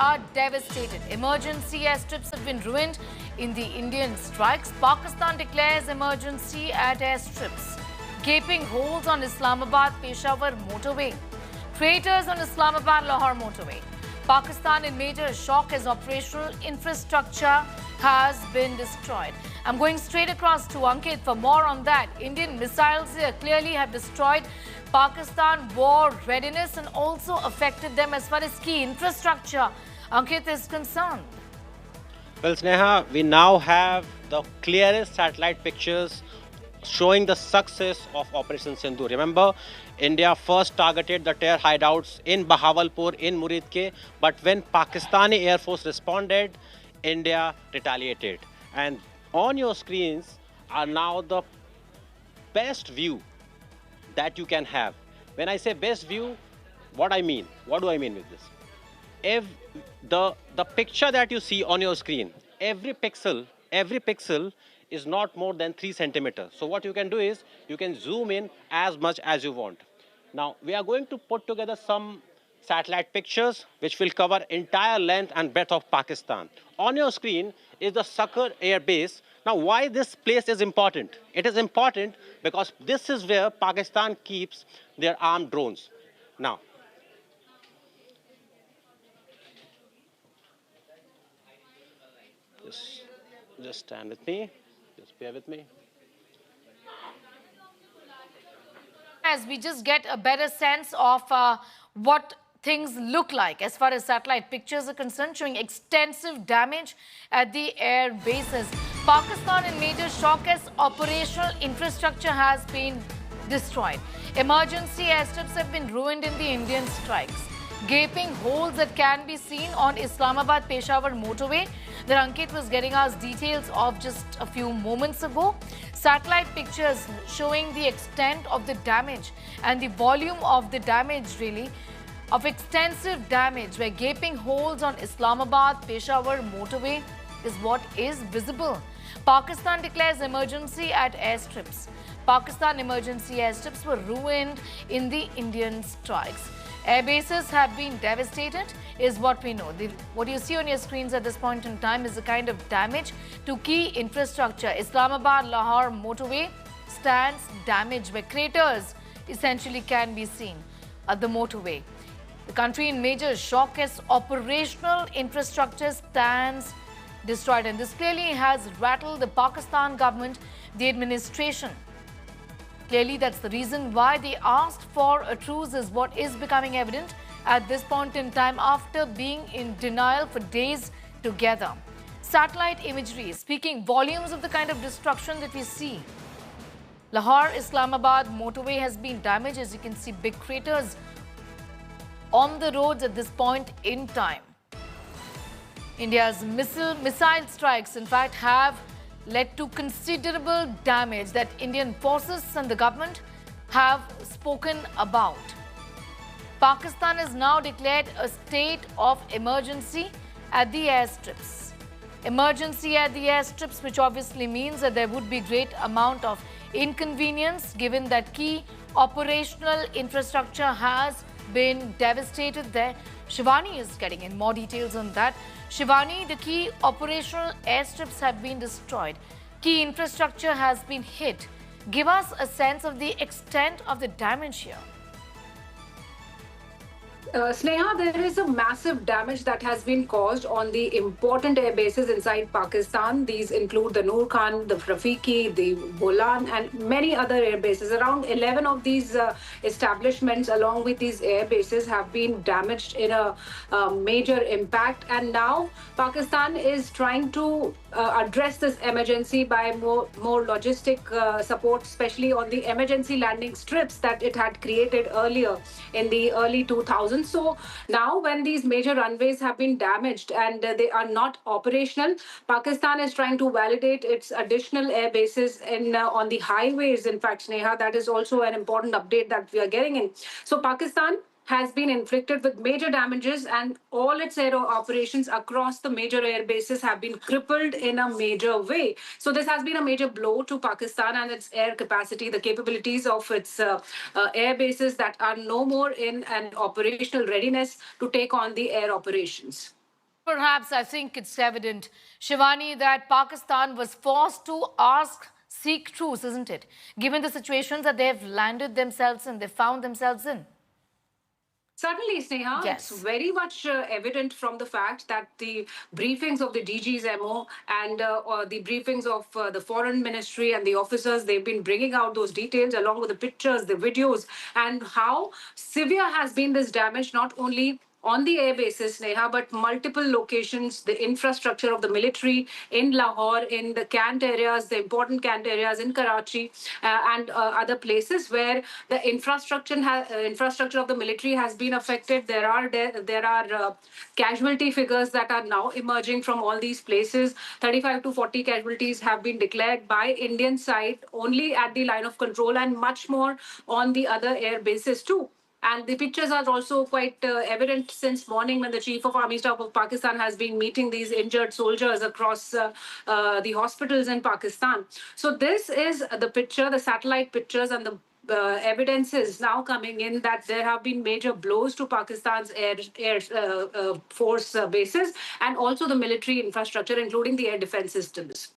are devastated. Emergency airstrips have been ruined in the Indian strikes. Pakistan declares emergency at airstrips. Gaping holes on Islamabad-Peshawar motorway. Craters on Islamabad-Lahore motorway. Pakistan in major shock as operational infrastructure has been destroyed. I'm going straight across to Ankit for more on that. Indian missiles here clearly have destroyed Pakistan war readiness and also affected them as far as key infrastructure, Ankit, is concerned. Well, Sneha, we now have the clearest satellite pictures showing the success of Operation Sindhu. Remember, India first targeted the terror hideouts in Bahawalpur, in Muridke, but when Pakistani Air Force responded, India retaliated. And on your screens are now the best view that you can have. When I say best view, what do I mean with this? If the picture that you see on your screen, every pixel is not more than 3 centimeters. So what you can do is you can zoom in as much as you want. Now we are going to put together some satellite pictures which will cover entire length and breadth of Pakistan. On your screen is the Sucker Air Base. Now why this place is important? It is important because this is where Pakistan keeps their armed drones. Now, just stand with me, just bear with me. As we just get a better sense of what things look like as far as satellite pictures are concerned, showing extensive damage at the air bases. Pakistan in major shock as operational infrastructure has been destroyed. Emergency airstrips have been ruined in the Indian strikes. Gaping holes that can be seen on Islamabad-Peshawar motorway that Ankit was getting us details of just a few moments ago. Satellite pictures showing the extent of the damage and the volume of the damage, really, of extensive damage, where gaping holes on Islamabad-Peshawar motorway is what is visible. Pakistan declares emergency at airstrips. Pakistan emergency airstrips were ruined in the Indian strikes. Airbases have been devastated, is what we know. What you see on your screens at this point in time is the kind of damage to key infrastructure. Islamabad-Lahore motorway stands damaged, where craters essentially can be seen at the motorway. The country in major shock as operational infrastructure stands destroyed. And this clearly has rattled the Pakistan government, the administration. Clearly, that's the reason why they asked for a truce, is what is becoming evident at this point in time after being in denial for days together. Satellite imagery speaking volumes of the kind of destruction that we see. Lahore-Islamabad motorway has been damaged. As you can see, big craters on the roads at this point in time. India's missile strikes, in fact, have led to considerable damage that Indian forces and the government have spoken about. Pakistan has now declared a state of emergency at the airstrips. Emergency at the airstrips, which obviously means that there would be great amount of inconvenience given that key operational infrastructure has been devastated there. Shivani is getting in more details on that. Shivani, the key operational airstrips have been destroyed. Key infrastructure has been hit. Give us a sense of the extent of the damage here. Sneha, there is a massive damage that has been caused on the important air bases inside Pakistan. These include the Noor Khan, the Rafiqi, the Bolan, and many other air bases. Around 11 of these establishments, along with these air bases, have been damaged in a major impact. And now Pakistan is trying to address this emergency by more logistic support, especially on the emergency landing strips that it had created earlier in the early 2000s. So now when these major runways have been damaged and they are not operational, Pakistan is trying to validate its additional air bases on the highways. In fact, Sneha, that is also an important update that we are getting in. So Pakistan has been inflicted with major damages, and all its air operations across the major air bases have been crippled in a major way. So this has been a major blow to Pakistan and its air capacity, the capabilities of its air bases that are no more in an operational readiness to take on the air operations. Perhaps I think it's evident, Shivani, that Pakistan was forced to seek truce, isn't it? Given the situations that they've landed themselves in, they found themselves in. Certainly, Sneha, it's Yes. very much evident from the fact that the briefings of the DG's MO and or the briefings of the foreign ministry and the officers, they've been bringing out those details along with the pictures, the videos, and how severe has been this damage, not only on the air bases, Neha, but multiple locations, the infrastructure of the military in Lahore, in the Cant areas, the important Cant areas in Karachi, and other places where the infrastructure of the military has been affected. There are casualty figures that are now emerging from all these places. 35 to 40 casualties have been declared by Indian side only at the line of control, and much more on the other air bases too. And the pictures are also quite evident since morning when the Chief of Army Staff of Pakistan has been meeting these injured soldiers across the hospitals in Pakistan. So this is the picture, the satellite pictures, and the evidences now coming in that there have been major blows to Pakistan's air force bases and also the military infrastructure, including the air defense systems.